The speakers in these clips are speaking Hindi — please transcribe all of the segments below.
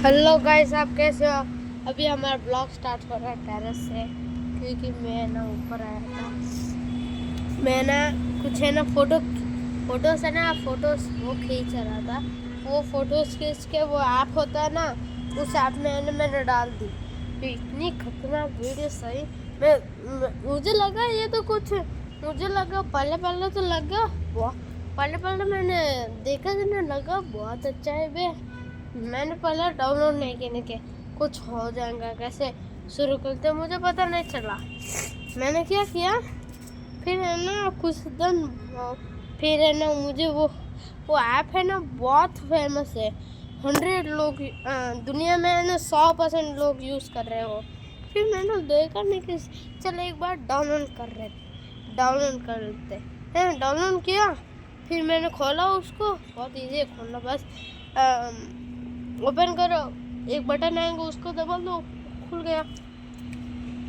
हेलो गाइस, आप कैसे हो? अभी हमारा ब्लॉग स्टार्ट हो रहा है टेरेस से, क्योंकि मैं ना ऊपर आया था। मैं ना कुछ है ना फोटोज है ना फोटोज वो खींच रहा था। वो फोटोज खींच के वो ऐप होता है ना, उस ऐप में मैंने डाल दी। तो इतनी खतरनाक वीडियो सही। मुझे लगा पहले तो लगा पहले मैंने देखा कि ना लगा बहुत अच्छा है बे। मैंने पहले डाउनलोड नहीं किए के कुछ हो जाएगा कैसे शुरू करते मुझे पता नहीं चला। मैंने क्या किया, फिर है ना कुछ दिन फिर है ना मुझे वो ऐप है ना बहुत फेमस है। 100 लोग दुनिया में है ना 100% लोग यूज़ कर रहे हो। फिर मैंने देखा नहीं कि चलो एक बार डाउनलोड कर लेते हैं। डाउनलोड किया, फिर मैंने खोला उसको। बहुत इजी है खोलना, बस ओपन करो, एक बटन आएगा उसको दबा दो, खुल गया।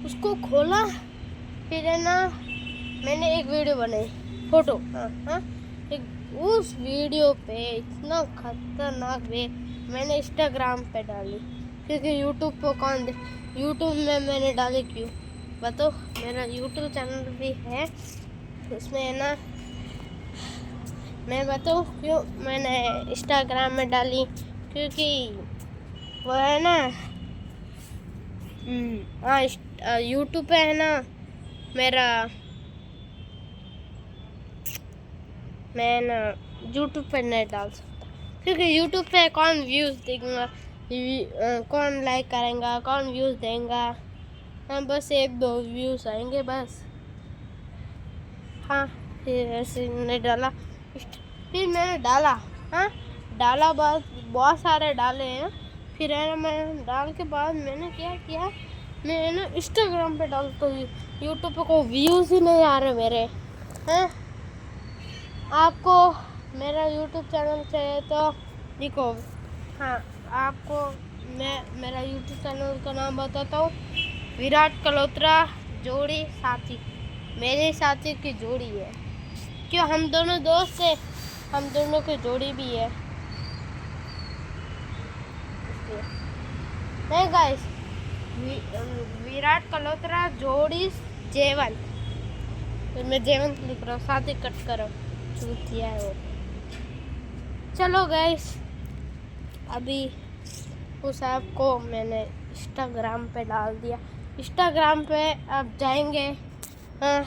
उसको खोला, फिर है ना मैंने एक वीडियो बनाई फोटो। हाँ, एक उस वीडियो पे इतना खतरनाक वे मैंने इंस्टाग्राम पे डाली, क्योंकि यूट्यूब में मैंने डाली क्यों बताओ। मेरा यूट्यूब चैनल भी है, उसमें है ना मैं बताऊँ क्यों मैंने इंस्टाग्राम में डाली, क्योंकि वो है ना हाँ यूट्यूब पे है ना मेरा मैं ना यूट्यूब पे नहीं डाल सकता, क्योंकि यूट्यूब पे कौन व्यूज़ देगा, कौन लाइक करेगा, कौन व्यूज़ देगा। हाँ, बस 1-2 व्यूज़ आएंगे बस। हाँ, फिर ऐसे नहीं डाला। फिर मैंने डाला, हाँ डाला, बहुत सारे डाले हैं। फिर है ना मैं डाल के बाद मैंने क्या किया, मैं ना इंस्टाग्राम पे डालता हूँ। यूट्यूब पे कोई व्यूज़ ही नहीं आ रहे मेरे हैं। आपको मेरा यूट्यूब चैनल चाहिए तो देखो। हाँ, आपको मैं मेरा यूट्यूब चैनल का नाम बताता हूँ, विराट कलोत्रा जोड़ी साथी। मेरे साथी की जोड़ी है, क्यों हम दोनों दोस्त हैं, हम दोनों की जोड़ी भी है इसलिए। नहीं गाइस, विराट कलोत्रा जोड़ी जेवंत, तो मैं जेवंत लिख रहा हूँ, साथी कट करो, चूतिया है वो। चलो गाइस, अभी उस ऐप को मैंने इंस्टाग्राम पे डाल दिया। इंस्टाग्राम पे आप जाएंगे, हाँ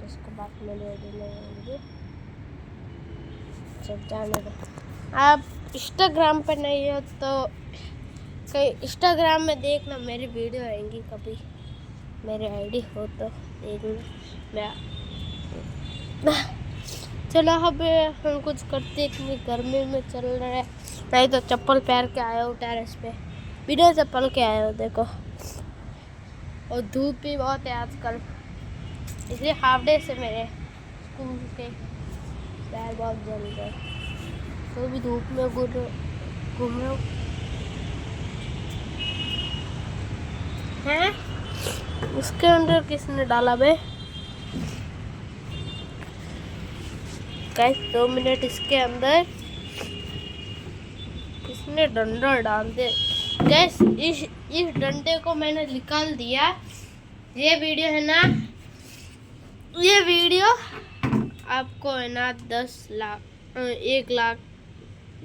इसको बात में ले लेंगे, चल जाने दो। आप इंस्टाग्राम पे नहीं हो तो कहीं इंस्टाग्राम में देखना, मेरी वीडियो आएंगी कभी, मेरी आईडी हो तो देखना। मैं चलो अब हम कुछ करते, इतनी गर्मी में चल रहे हैं, नहीं तो चप्पल पहन के आए हो टेरेस पे, बिना चप्पल के आए हो देखो। और धूप भी बहुत है आजकल, इसलिए हाफ डे से मेरे स्कूल के पैर बहुत जल गए, तो भी धूप में घूम रहा हूँ। हैं उसके अंदर किसने डाला बे? गाइस 2 मिनट, इसके अंदर किसने डंडा डाल दे। गैस इस डंडे को मैंने निकाल दिया। ये वीडियो है ना, ये वीडियो आपको है ना 1 लाख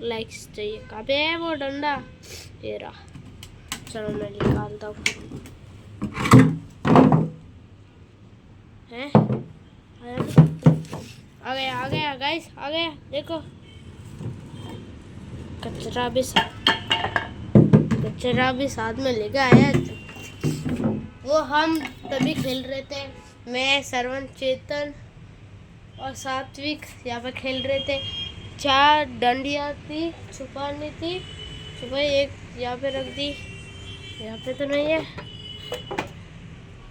लाइक्स चाहिए। कहाँ पे है वो डंडा? ये रहा, चलो मैं निकालता हूँ। हैं आ गया गाइस, आ गया देखो। कचरा भी साथ में लेके आया। वो हम तभी खेल रहे थे, मैं सरवन, चेतन और सात्विक यहाँ पे खेल रहे थे। 4 डंडियाँ थी, छुपानी थी, छुपाई एक यहाँ पे रख दी, यहाँ पे तो नहीं है,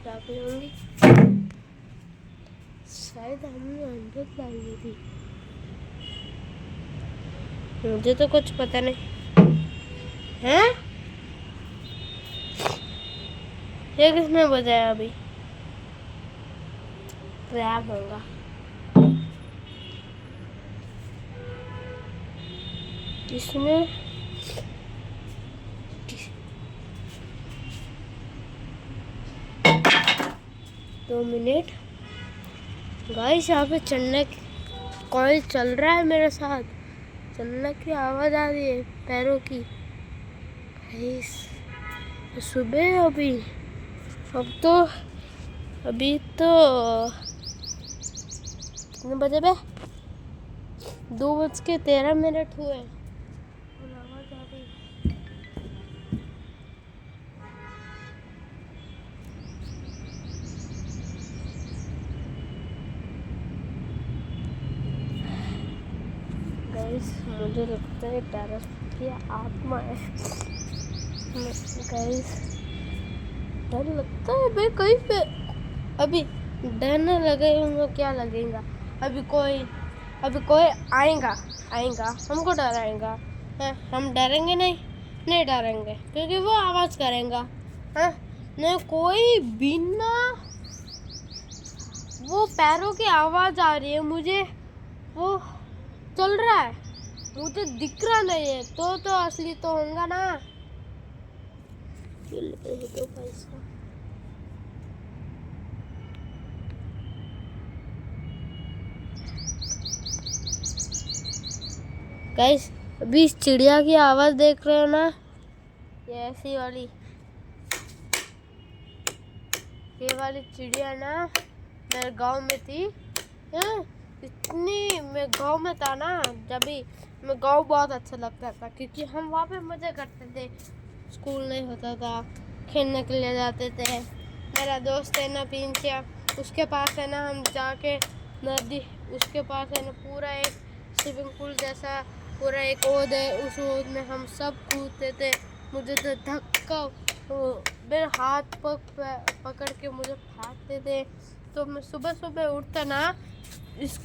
यहाँ पे होंगी शायद, हमने 100 डाली थी, मुझे तो कुछ पता नहीं है। ये किसने बजाया अभी? रैप होगा। इसने 2 मिनट गाइस, यहाँ पे चलने कोई चल रहा है मेरे साथ, चलने की आवाज़ आ रही है पैरों की। गाइस सुबह है अभी तो कितने बजे बे? 2:13 हुए और आवाज़ आ रही है। गाइस मुझे लगता है टेरेस की आत्मा है। गाइस डर लगता है भाई, कहीं पे अभी डरने लगे उनको क्या लगेगा। अभी कोई आएगा हमको डराएगा है? हम डरेंगे नहीं डरेंगे, क्योंकि वो आवाज़ करेगा है? नहीं, कोई बिना वो पैरों की आवाज़ आ रही है मुझे, वो चल रहा है, मुझे दिख रहा नहीं है, तो असली तो होगा ना। तो पैसा गाइस, अभी इस चिड़िया की आवाज़ देख रहे हो ना, ये ऐसी वाली, ये वाली चिड़िया ना मेरे गांव में थी। इतनी मैं गांव में था ना, जब भी मैं गांव बहुत अच्छा लगता था, क्योंकि हम वहाँ पे मज़े करते थे। स्कूल नहीं होता था, खेलने के लिए जाते थे। मेरा दोस्त है ना पिंचिया, उसके पास है ना हम जाके नदी, उसके पास है ना पूरा एक स्विमिंग पूल जैसा पूरा एक ओद है, उस ओद में हम सब कूदते थे। मुझे तो धक्का मेरे हाथ पकड़ के मुझे फाड़ते थे। तो मैं सुबह सुबह उठता ना, इस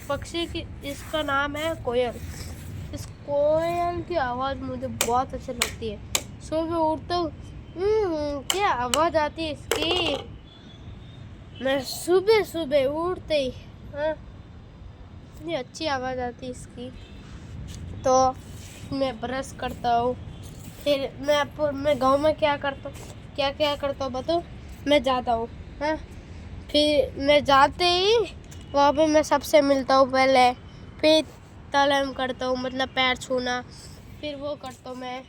पक्षी की, इसका नाम है कोयल। इस कोयल की आवाज़ मुझे बहुत अच्छी लगती है। सुबह उठता हूँ, क्या आवाज़ आती है इसकी। मैं सुबह सुबह उठते ही इतनी अच्छी आवाज़ आती है इसकी। तो मैं ब्रश करता हूँ, फिर मैं गांव में क्या करता हूँ बताओ। मैं जाता हूँ फिर मैं जाते ही वहाँ पे मैं सबसे मिलता हूँ पहले, फिर तलम करता हूँ, मतलब पैर छूना, फिर वो करता हूँ मैं।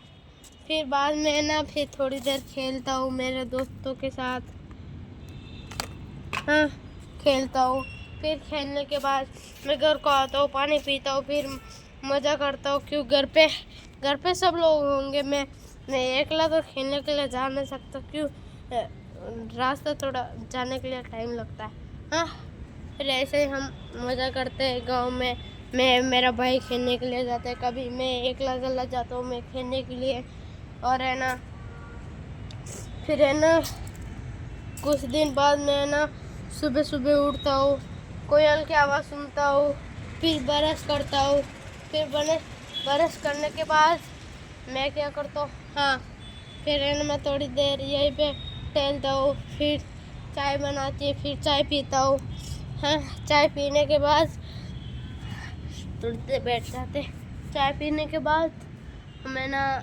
फिर बाद में ना फिर थोड़ी देर खेलता हूँ मेरे दोस्तों के साथ, खेलता हूँ। फिर खेलने के बाद मैं घर को आता हूँ, पानी पीता हूँ, फिर मज़ा करता हूँ। क्यों घर पे सब लोग होंगे, मैं अकेला तो खेलने के लिए जा नहीं सकता, क्यों रास्ता थोड़ा जाने के लिए टाइम लगता है। फिर ऐसे ही हम मज़ा करते हैं गांव में। मेरा भाई खेलने के लिए जाता है, कभी मैं अकेला चला जाता हूँ मैं खेलने के लिए। और है ना फिर है ना कुछ दिन बाद मैं ना सुबह सुबह उठता हूँ, कोयल की आवाज़ सुनता हूँ, फिर ब्रश करता हूँ। फिर ब्रश करने के बाद मैं क्या करता हूँ, फिर है ना मैं थोड़ी देर यहीं पे टहलता हूँ, फिर चाय बनाती है, फिर चाय पीता हूँ। चाय पीने के बाद थोड़ी देर बैठ जाते। चाय पीने के बाद मैं ना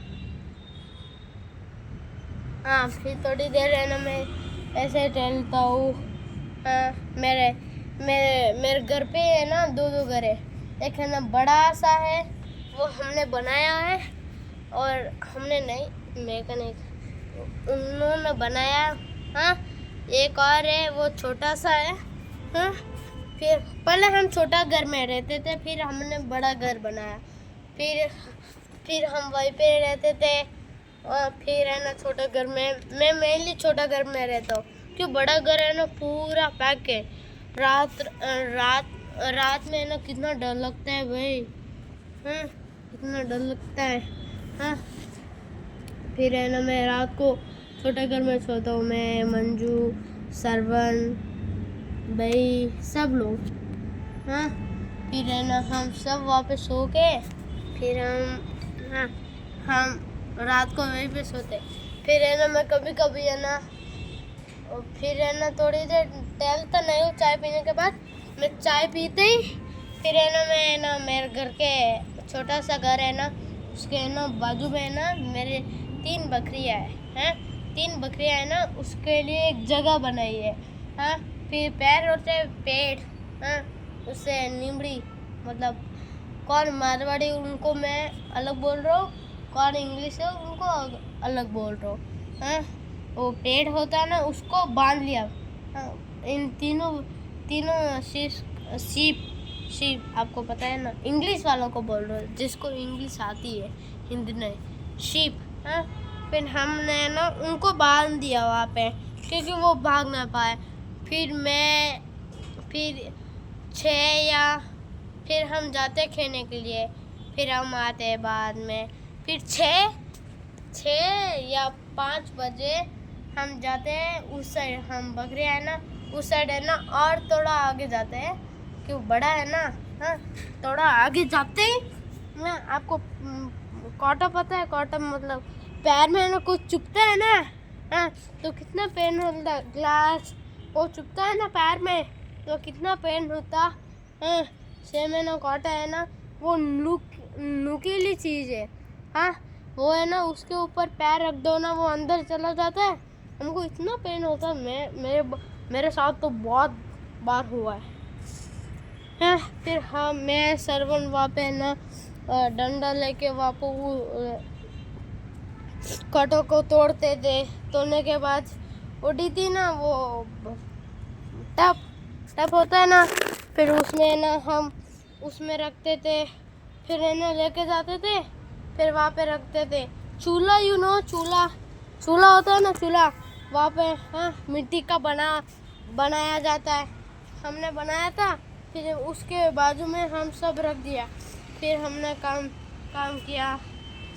फिर थोड़ी देर है ना मैं ऐसे टहलता हूँ। मेरे घर पे है ना दो घर है। एक है ना बड़ा सा है, वो हमने बनाया है, और हमने नहीं, मैं का नहीं, उन्होंने बनाया। एक और है, वो छोटा सा है। फिर पहले हम छोटा घर में रहते थे, फिर हमने बड़ा घर बनाया, फिर हम वहीं पे रहते थे। और फिर है ना छोटा घर में, मैं मेनली छोटा घर में रहता हूँ, क्यों बड़ा घर है ना पूरा पैक है। रात में ना कितना डर लगता है भाई, कितना डर लगता है। फिर है ना मैं रात को छोटे घर में सोता हूँ, मैं, मंजू, सरवन भाई, सब लोग। फिर है ना हम सब वापस सो के फिर हम रात को वहीं पे सोते। फिर है ना मैं कभी कभी है ना, और फिर है ना थोड़ी देर टहलता नहीं हूँ। चाय पीने के बाद मैं चाय पीते ही फिर है ना मैं ना मेरे घर के छोटा सा घर है ना, उसके है ना बाजू में है ना मेरे 3 बकरियाँ हैं। 3 बकरियां है ना, उसके लिए एक जगह बनाई है। हाँ, फिर पैर होते हैं पेड़, हाँ, उससे नीमड़ी, मतलब कौन मारवाड़ी उनको मैं अलग बोल रहा हूँ, कौन इंग्लिश है उनको अलग बोल रहा हूँ। हाँ, वो पेड़ होता है ना, उसको बांध लिया। हाँ, इन तीनों शीप आपको पता है ना, इंग्लिश वालों को बोल रहे हो, जिसको इंग्लिश आती है, हिंदी नहीं, शीप। हाँ, फिर हमने ना उनको बांध दिया वहाँ पे, क्योंकि वो भाग ना पाए। फिर 6 या फिर हम जाते खेलने के लिए, फिर हम आते बाद में, फिर 6 या 5 बजे हम जाते हैं उस साइड, हम बकरे है ना उस साइड है ना, और थोड़ा आगे जाते हैं क्यों बड़ा है ना। हाँ, थोड़ा आगे जाते ही ना, आपको कांटा पता है, कांटा मतलब पैर में है ना कुछ चुभता है ना। हाँ, तो कितना पेन होता है, ग्लास वो चुभता है ना पैर में, तो कितना पेन होता। हाँ, सेम है ना, कांटा है ना, वो नुकीली चीज़ है। हाँ, वो है ना, उसके ऊपर पैर रख दो ना, वो अंदर चला जाता है, हमको इतना पेन होता है। मेरे साथ तो बहुत बार हुआ है। हाँ, फिर हाँ, मैं सरवन वहाँ पे ना डंडा लेके वहाँ पे वो कांटों को तोड़ते थे। तोड़ने के बाद उड़ी थी ना वो टप होता है ना, फिर उसमें ना हम उसमें रखते थे, फिर है ना लेके जाते थे, फिर वहाँ पे रखते थे। चूल्हा चूल्हा होता है ना, चूल्हा वहाँ पे हाँ मिट्टी का बनाया जाता है, हमने बनाया था। फिर उसके बाजू में हम सब रख दिया, फिर हमने काम किया।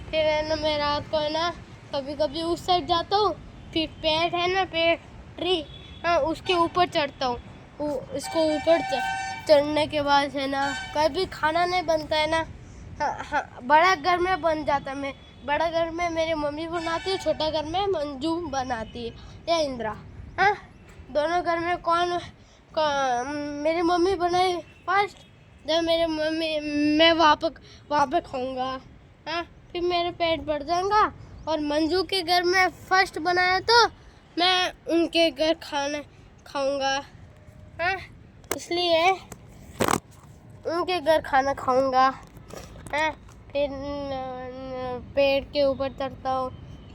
फिर है ना मैं रात को है ना कभी कभी उस साइड जाता हूँ, फिर पेड़ है ना, पेड़ ट्री, हाँ उसके ऊपर चढ़ता हूँ। इसको ऊपर चढ़ने के बाद है ना कभी खाना नहीं बनता है ना। हाँ, बड़ा घर में बन जाता है। मैं बड़ा घर में मेरी मम्मी बनाती है, छोटा घर में मंजू बनाती है या इंदिरा। हाँ, दोनों घर में कौन मेरी मम्मी बनाई फर्स्ट, जब मेरे मम्मी मैं वहाँ पे खाऊंगा। हाँ, फिर मेरे पेट भर जाएगा। और मंजू के घर में फर्स्ट बनाया तो मैं उनके घर खाना खाऊंगा। हाँ, इसलिए उनके घर खाना खाऊंगा। हाँ, फिर पेड़ के ऊपर चढ़ता हूँ।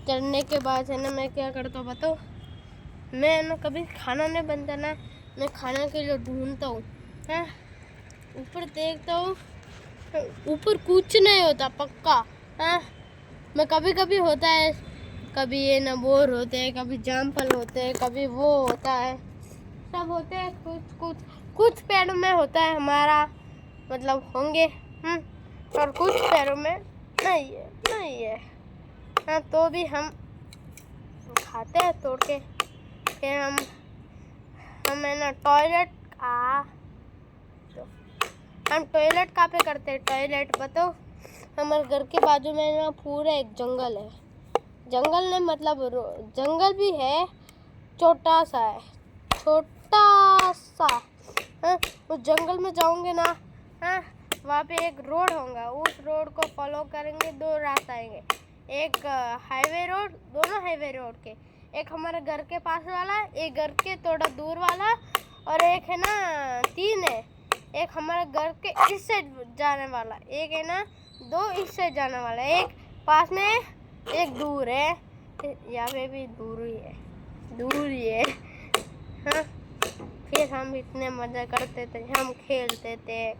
चढ़ने के बाद है ना मैं क्या करता हूँ बताओ, मैं ना कभी खाना नहीं बनता ना, मैं खाना के लिए ढूंढता हूँ। हाँ, ऊपर देखता हूँ, ऊपर कुछ नहीं होता पक्का। हाँ, मैं कभी होता है, कभी ये ना बोर होते हैं, कभी जामफल होते हैं, कभी वो होता है, सब होते हैं। कुछ पेड़ों में होता है हमारा, मतलब होंगे। और कुछ पेड़ों में नहीं है। हाँ, तो भी हम खाते हैं तोड़ के। फिर हम है ना टॉयलेट हम टॉयलेट कहाँ पे करते हैं, टॉयलेट बताओ, हमारे घर के बाजू में ना पूरा एक जंगल है। जंगल नहीं मतलब जंगल भी है, छोटा सा है, छोटा सा। हाँ, उस जंगल में जाओगे ना, हाँ वहाँ पे एक रोड होगा, उस रोड को फॉलो करेंगे, 2 रास्ते आएंगे, एक हाईवे रोड, दोनों हाईवे रोड के, एक हमारे घर के पास वाला, एक घर के थोड़ा दूर वाला, और एक है ना 3 है, एक हमारे घर के इस साइड जाने वाला, एक है ना 2 इस साइड जाने वाला, एक पास में है, एक दूर है, यहाँ पे भी दूर ही है। हाँ, फिर हम इतने मज़े करते थे, हम खेलते थे,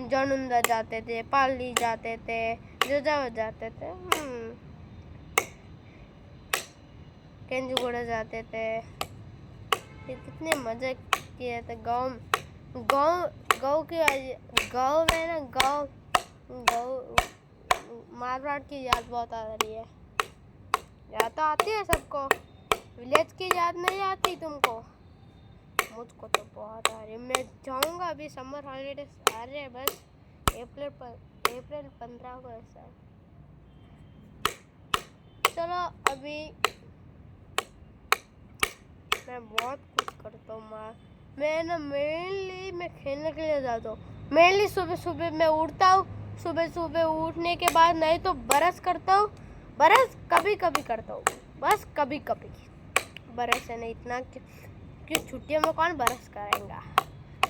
जनुंदा जाते थे, पाली जाते थे, जोजावत जाते थे, केंजुगुड़ा जाते थे, फिर कितने मज़े किए थे। गाँव में ना गाँव मारवाड़ की याद बहुत आ रही है। याद तो आती है सबको, विलेज की याद नहीं आती तुमको? मुझको तो बहुत आ रही है। मैं जाऊंगा, अभी समर हॉलीडेज आ रहे हैं, बस अप्रैल 15 को ऐसा। चलो अभी मैं बहुत कुछ करता हूँ। मैं खेलने के लिए जाता हूँ। मेनली सुबह मैं उठता हूँ, सुबह उठने के बाद नहीं तो ब्रश करता हूँ, ब्रश कभी करता हूँ। बस कभी कभी बरस है नहीं इतना कि छुट्टियों में कौन बरस करेगा।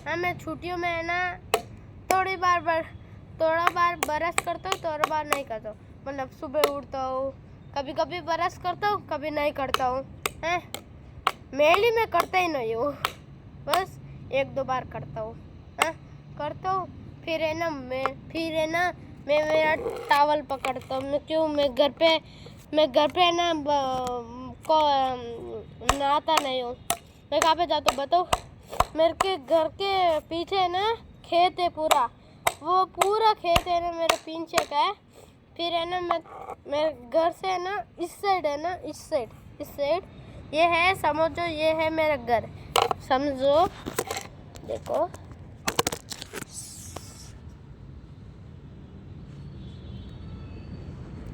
हाँ मैं छुट्टियों में है ना थोड़ा बार बरस करता हूँ, थोड़ा बार नहीं करता हूँ। मतलब सुबह उठता हूँ, कभी कभी बरस करता हूँ, कभी नहीं करता हूँ। हैं मेनली मैं करता ही नहीं हूँ, बस 1-2 बार करता हूँ। हाँ करता हूँ, फिर है ना मैं मेरा टावल पकड़ता हूँ। मैं क्यों मैं घर पे है ना को नहाता नहीं हूँ। मैं कहाँ पे जाता हूँ बताओ? मेरे के घर के पीछे है ना खेत है पूरा, वो पूरा खेत है ना मेरे पीछे का है। फिर है ना मेरे घर से है ना इस साइड है ना इस साइड ये है, समझो ये है मेरा घर, समझो। देखो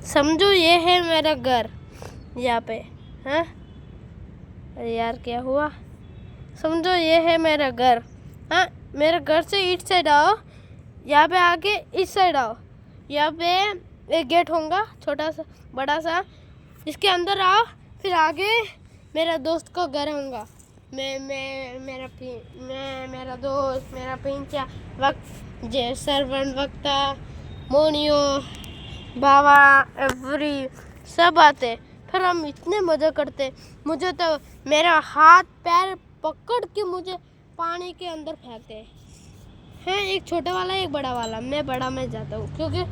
समझो ये है मेरा घर यहाँ पे। हाँ अरे यार क्या हुआ? समझो ये है मेरा घर। हाँ मेरे घर से इस साइड आओ, यहाँ पे आके इस साइड आओ, यहाँ पे एक गेट होगा छोटा सा बड़ा सा, इसके अंदर आओ, फिर आगे मेरा दोस्त का घर होगा। मेरा दोस्त मेरा पिंचा वक्त जे सरवन वक्ता मोनियो बाबा एवरी सब आते, फिर हम इतने मज़े करते। मुझे तो मेरा हाथ पैर पकड़ के मुझे पानी के अंदर फेंकते हैं, एक छोटा वाला एक बड़ा वाला। मैं बड़ा में जाता हूँ क्योंकि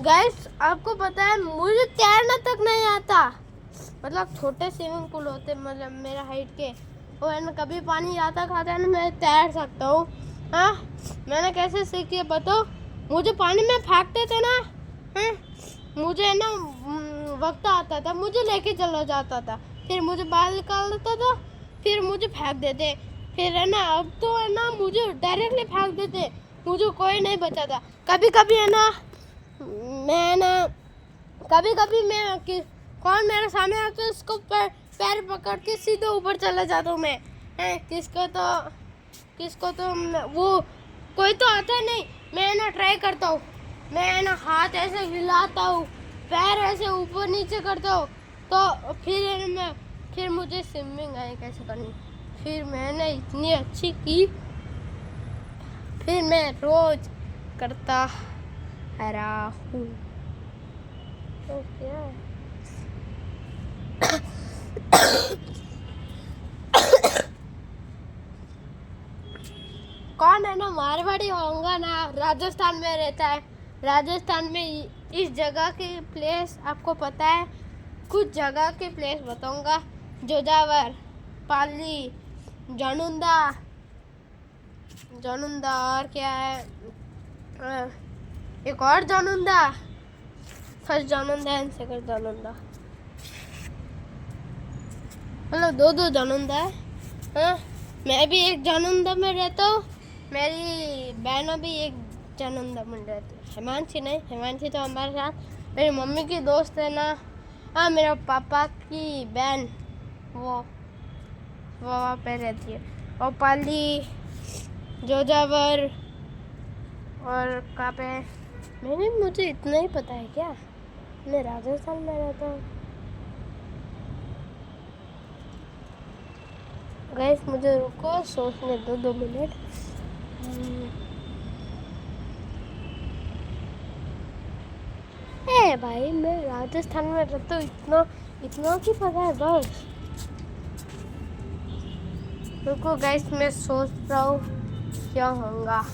गाइस आपको पता है मुझे तैरना तक नहीं आता। मतलब छोटे स्विमिंग पूल होते मतलब मेरा हाइट के, वो है ना कभी पानी आता खाता है ना मैं तैर सकता हूँ। हाँ मैंने कैसे सीखी है बताओ? मुझे पानी में फेंकते थे ना, मुझे है ना वक्त आता था, मुझे लेके चला जाता था, फिर मुझे बाहर निकाल देता था, फिर मुझे फेंक देते। फिर है ना अब तो है ना मुझे डायरेक्टली फेंक देते, मुझे कोई नहीं बचाता। कभी कभी है ना मैं कौन मेरे सामने आता है उसको पैर पकड़ के सीधे ऊपर चला जाता हूँ मैं। किसको तो वो कोई तो आता नहीं, मैं ना ट्राई करता हूँ, मैं ना हाथ ऐसे हिलाता हूँ, पैर ऐसे ऊपर नीचे करता हूँ, तो फिर मुझे स्विमिंग आई कैसे करनी। फिर मैंने इतनी अच्छी की, फिर मैं रोज करता रहा हूँ। तो क्या कौन है ना मारवाड़ी होगा ना, राजस्थान में रहता है। राजस्थान में इस जगह की प्लेस आपको पता है? कुछ जगह के प्लेस बताऊंगा, जोजावर, पाली, जानुंदा और क्या है एक और जानुंदा, फर्स्ट जानुंदा एंड सेकंड जानुंदा, मतलब दो जानुंदा है। हाँ मैं भी एक जानुंदा में रहता हूँ, मेरी बहन भी एक जानुंदा में रहती है। हिमांशी तो हमारे साथ मेरी मम्मी की दोस्त है ना। हाँ मेरे पापा की बहन वो वहाँ पे रहती है। और पाली, जोजावर और कहाँ पे मुझे इतना ही पता है क्या? मैं राजस्थान में रहता हूँ। गाइस मुझे रुको सोचने दो 2 मिनट। भाई मैं राजस्थान में रहता हूँ, इतना की पता है बस। रुको गाइस मैं सोच रहा हूँ क्या होगा।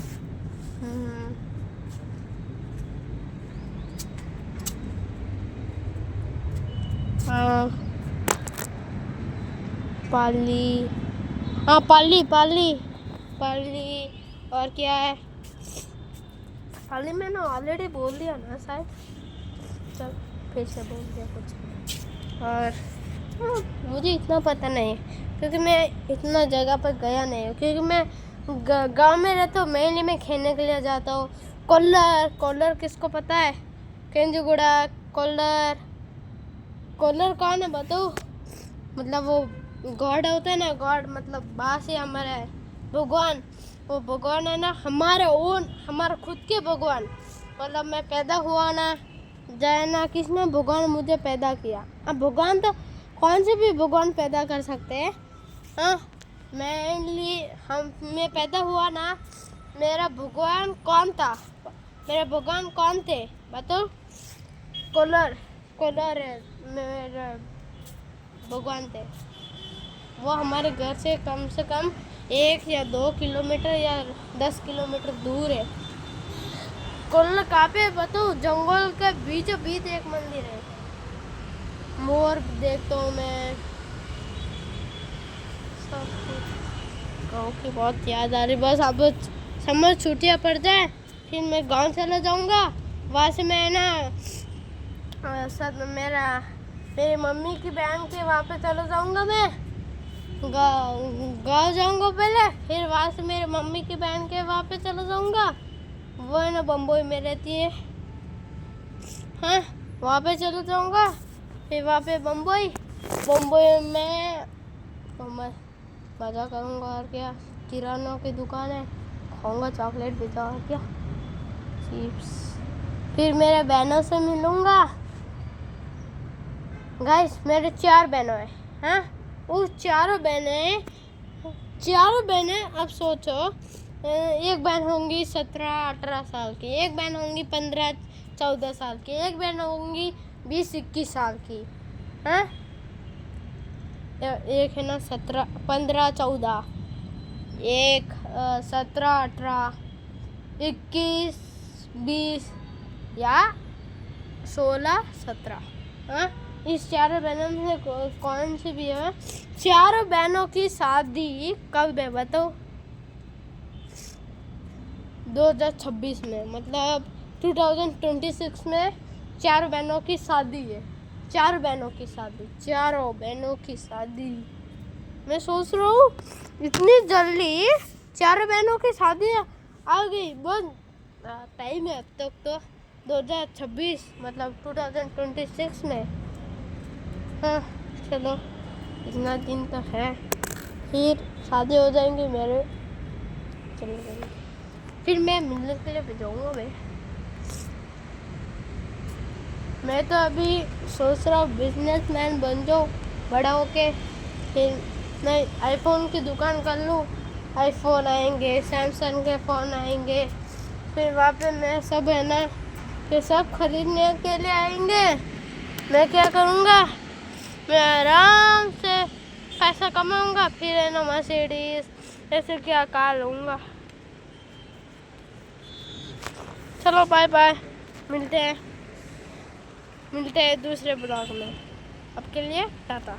पाली, हाँ पाली और क्या है? पाली मैंने ऑलरेडी बोल दिया ना शायद, चल फिर से बोल दिया कुछ। और मुझे इतना पता नहीं क्योंकि मैं इतना जगह पर गया नहीं हूँ, क्योंकि मैं गांव में रहता हूँ। मेनली मैं खेलने के लिए जाता हूँ। कोल्लर किसको पता है? केंजुगुड़ा कोल्लर कौन है बताओ? मतलब वो गॉड होता है ना, गॉड मतलब बाहर से हमारा है भगवान। वो भगवान है ना हमारा खुद के भगवान। मतलब मैं पैदा हुआ ना जाए ना, किसने भगवान मुझे पैदा किया। अब भगवान तो कौन से भी भगवान पैदा कर सकते हैं। हाँ, मैं पैदा हुआ ना, मेरा भगवान कौन था? मेरे भगवान कौन थे बताओ? कूलर है मेरे भगवान थे। वो हमारे घर से कम 1 या 2 किलोमीटर या 10 किलोमीटर दूर है। कूलर कहाँ पे बताओ? जंगल के बीचों बीच एक मंदिर है। मोर देखता हूँ मैं। गाँव की बहुत याद आ रही। बस अब समर छुट्टियाँ पड़ जाए फिर मैं गांव चला जाऊँगा। वहाँ से मैं ना मेरी मम्मी की बहन के वहाँ पे चला जाऊँगा। मैं गाँव जाऊँगा पहले, फिर वहाँ से मेरी मम्मी की बहन के वहाँ पे चला जाऊँगा। वो है ना बम्बई में रहती है। हाँ, वहाँ पे चला जाऊँगा। फिर वहाँ पे बम्बई में मज़ा करूँगा। और क्या, किरानों की दुकान है, खाऊंगा चॉकलेट पिज़्ज़ा और क्या चिप्स। फिर मेरे बहनों से मिलूँगा। गाइस, मेरे 4 बहनों हैं। हाँ, वो चारों बहनें अब सोचो, एक बहन होंगी 17-18 साल की, एक बहन होंगी 15-14 साल की, एक बहन होंगी 20-21 साल की। हाँ, एक है ना 15-14, एक 17-18, 21-20 या 16-17। हाँ, इस चारों बहनों में से कौन सी भी है? चारों बहनों की शादी कब है बताओ? 2026 में, मतलब 2026 में चारों बहनों की शादी है। चारों बहनों की शादी। मैं सोच रहा हूँ इतनी जल्दी चारों बहनों की शादी आ गई। बहुत टाइम है अब तक तो 2026 मतलब 2026 में। हाँ, चलो इतना दिन तो है, फिर शादी हो जाएंगे मेरे। चलो फिर मैं मिलने के लिए भेजाऊँगा। मैं तो अभी सोच रहा हूँ बिजनेसमैन बन जाऊँ बड़ा होके। फिर मैं आईफोन की दुकान कर लूँ। आईफोन आएंगे, सैमसंग के फ़ोन आएंगे। फिर वहाँ पे मैं सब है ना ये सब खरीदने के लिए आएंगे। मैं क्या करूँगा, मैं आराम से पैसा कमाऊँगा। फिर है ना मर्सिडीज ऐसे क्या कार लूँगा। चलो बाय बाय, मिलते हैं दूसरे ब्लॉग में। अब के लिए टाटा।